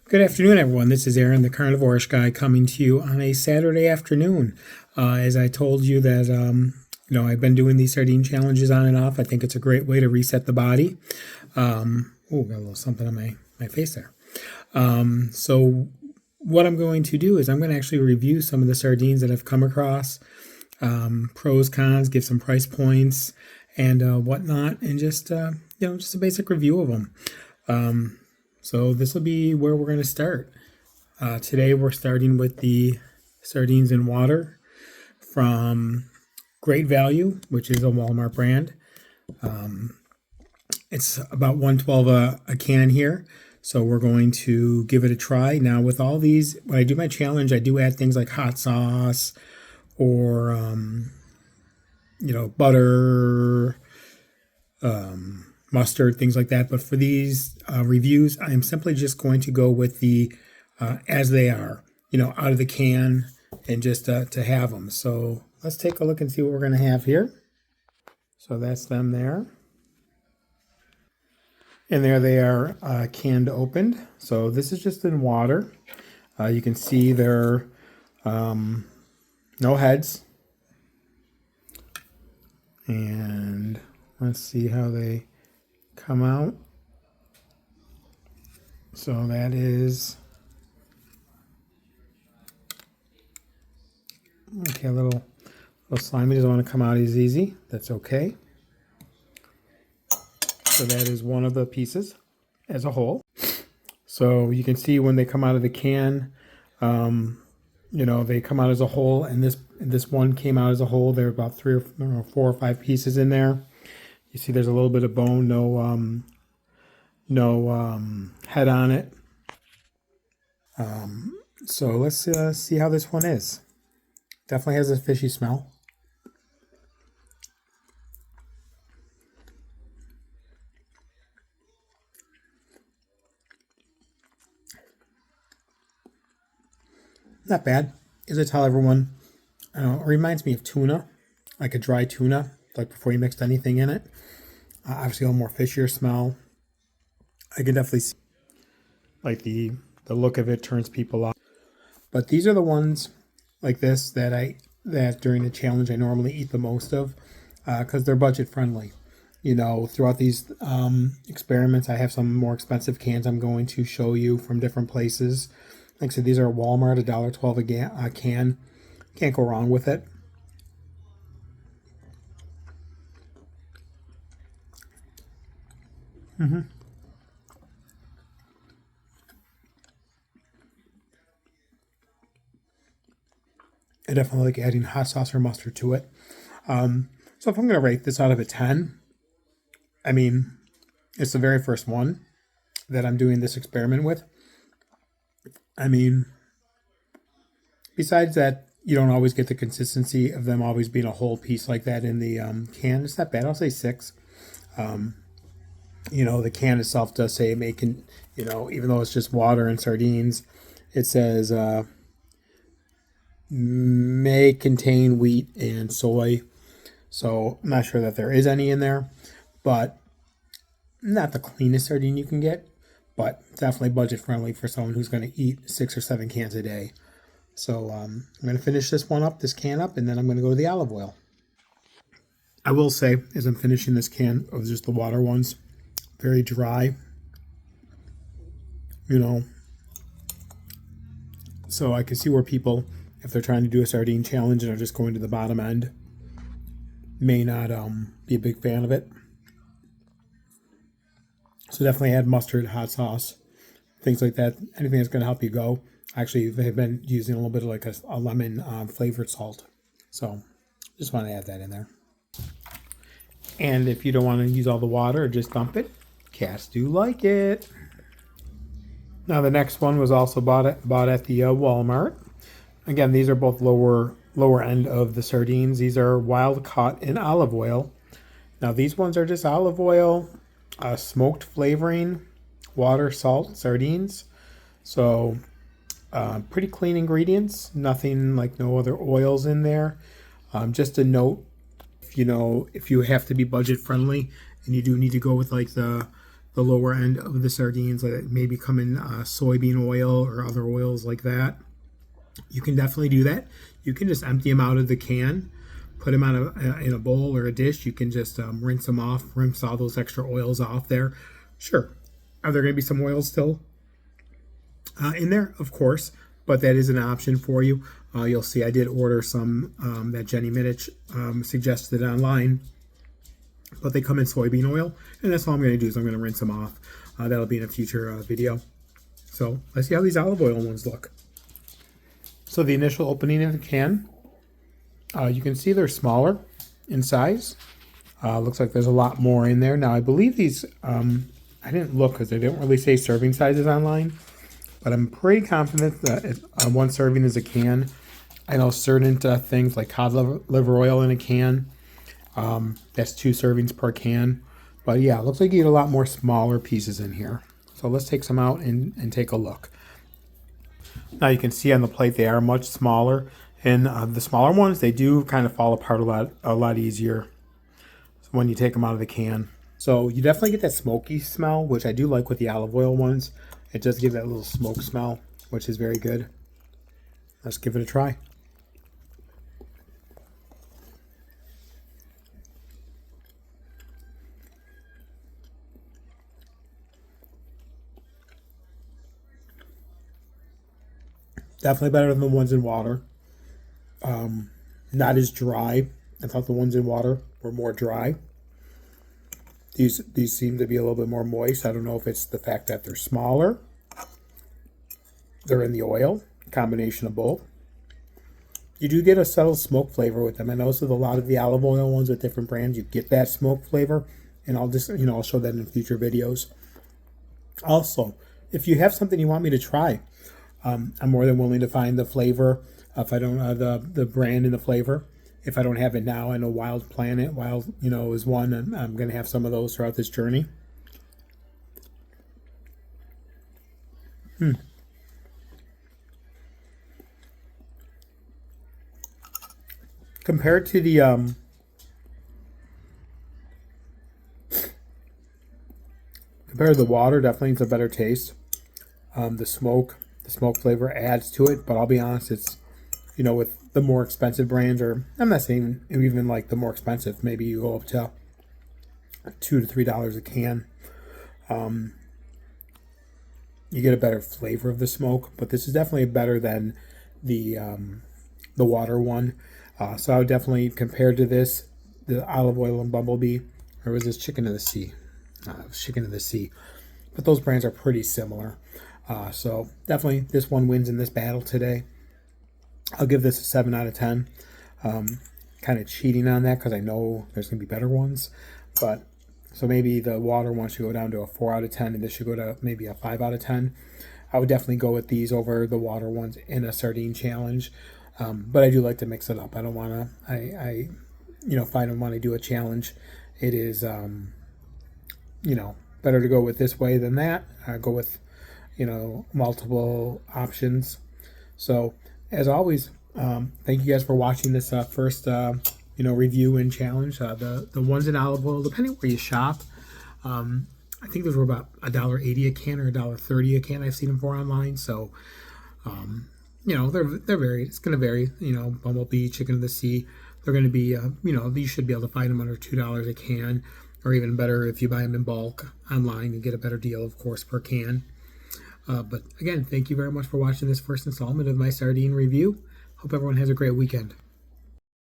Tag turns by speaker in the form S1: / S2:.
S1: Good afternoon, everyone. This is Aaron, the carnivorish guy, coming to you on a Saturday afternoon. As I told you that, I've been doing these sardine challenges on and off. I think it's a great way to reset the body. Got a little something on my face there. So what I'm going to do is I'm going to actually review some of the sardines that I've come across, pros, cons, give some price points and whatnot, and just a basic review of them. So this will be where we're going to start. Today we're starting with the sardines in water from Great Value, which is a Walmart brand. It's about $1.12 a can here. So we're going to give it a try. Now with all these, when I do my challenge, I do add things like hot sauce or, butter, mustard, things like that. But for these reviews, I'm simply just going to go with the as they are, out of the can and just to have them. So let's take a look and see what we're going to have here. So that's them there. And there they are, canned opened. So this is just in water. You can see they're no heads. And let's see how they come out. So that is okay. A little slimy, doesn't want to come out as easy. That's okay. So that is one of the pieces as a whole. So you can see when they come out of the can, they come out as a whole, and this one came out as a whole. There are about 3 or 4 or 5 pieces in there. You see there's a little bit of bone, no head on it. So let's see how this one is. Definitely has a fishy smell. Not bad. As I tell everyone, it reminds me of tuna, like a dry tuna, like before you mixed anything in it. Obviously a little more fishier smell. I can definitely see like the look of it turns people off. But these are the ones like this that during the challenge I normally eat the most of because they're budget friendly. Throughout these experiments, I have some more expensive cans I'm going to show you from different places. Like I said, these are Walmart, $1.12 a can. Can't go wrong with it. I definitely like adding hot sauce or mustard to it. So if I'm going to rate this out of a 10, I mean, it's the very first one that I'm doing this experiment with. I mean, besides that, you don't always get the consistency of them always being a whole piece like that in the can. It's not bad. I'll say 6. The can itself does say it may even though it's just water and sardines, it says may contain wheat and soy. So I'm not sure that there is any in there, but not the cleanest sardine you can get, but definitely budget friendly for someone who's going to eat 6 or 7 cans a day. So I'm going to finish this can up, and then I'm going to go to the olive oil. I will say, as I'm finishing this can of just the water ones, very dry, so I can see where people, if they're trying to do a sardine challenge and are just going to the bottom end, may not be a big fan of it. So definitely add mustard, hot sauce, things like that. Anything that's going to help you go. Actually, they've been using a little bit of like a lemon flavored salt. So just want to add that in there. And if you don't want to use all the water or just dump it, cats do like it. Now the next one was also bought at the Walmart. Again, these are both lower end of the sardines. These are wild caught in olive oil. Now these ones are just olive oil, smoked flavoring, water, salt, sardines. So pretty clean ingredients. Nothing like no other oils in there. Just a note, if you have to be budget friendly and you do need to go with like the the lower end of the sardines, like maybe come in soybean oil or other oils like that, you can definitely do that. You can just empty them out of the can, put them on in a bowl or a dish. You can just rinse them off, rinse all those extra oils off there. Sure, are there going to be some oils still in there? Of course, but that is an option for you. You'll see I did order some that Jenny Minich suggested online, but they come in soybean oil, and that's all I'm going to do is I'm going to rinse them off. That'll be in a future video. So let's see how these olive oil ones look. So the initial opening of the can, you can see they're smaller in size. Looks like there's a lot more in there. Now I believe these, I didn't look because they didn't really say serving sizes online, but I'm pretty confident that one serving is a can. I know certain things like cod liver oil in a can, that's 2 servings per can. But yeah, it looks like you get a lot more smaller pieces in here. So let's take some out and take a look. Now you can see on the plate they are much smaller, and the smaller ones, they do kind of fall apart a lot easier when you take them out of the can. So you definitely get that smoky smell, which I do like with the olive oil ones. It does give that little smoke smell, which is very good. Let's give it a try. Definitely better than the ones in water. Not as dry. I thought the ones in water were more dry. These seem to be a little bit more moist. I don't know if it's the fact that they're smaller, they're in the oil, combination of both. You do get a subtle smoke flavor with them. I noticed with a lot of the olive oil ones with different brands, you get that smoke flavor, and I'll just, I'll show that in future videos. Also, if you have something you want me to try, I'm more than willing to find the flavor. If I don't have the brand and the flavor, if I don't have it now, I know Wild Planet, is one, and I'm going to have some of those throughout this journey. Compared to the water, definitely it's a better taste. The smoke flavor adds to it, but I'll be honest, it's with the more expensive brands, or I'm not saying even like the more expensive, maybe you go up to $2 to $3 a can. You get a better flavor of the smoke, but this is definitely better than the water one. So I would definitely compare to this, the olive oil and Bumblebee, or was this Chicken of the Sea? Chicken of the Sea. But those brands are pretty similar. So definitely this one wins in this battle today. I'll give this a 7 out of 10. Kind of cheating on that because I know there's going to be better ones. But so maybe the water one should go down to a 4 out of 10, and this should go to maybe a 5 out of 10. I would definitely go with these over the water ones in a sardine challenge. But I do like to mix it up. I don't want to, if I don't want to do a challenge, it is, better to go with this way than that. Go with, multiple options. So as always, thank you guys for watching this first, review and challenge. The ones in olive oil, depending where you shop, I think those were about $1.80 a can or $1.30 a can. I've seen them for online. So, they're varied. It's going to vary. Bumblebee, Chicken of the Sea, they're going to be, you should be able to find them under $2 a can, or even better if you buy them in bulk online and get a better deal, of course, per can. But again, thank you very much for watching this first installment of my sardine review. Hope everyone has a great weekend.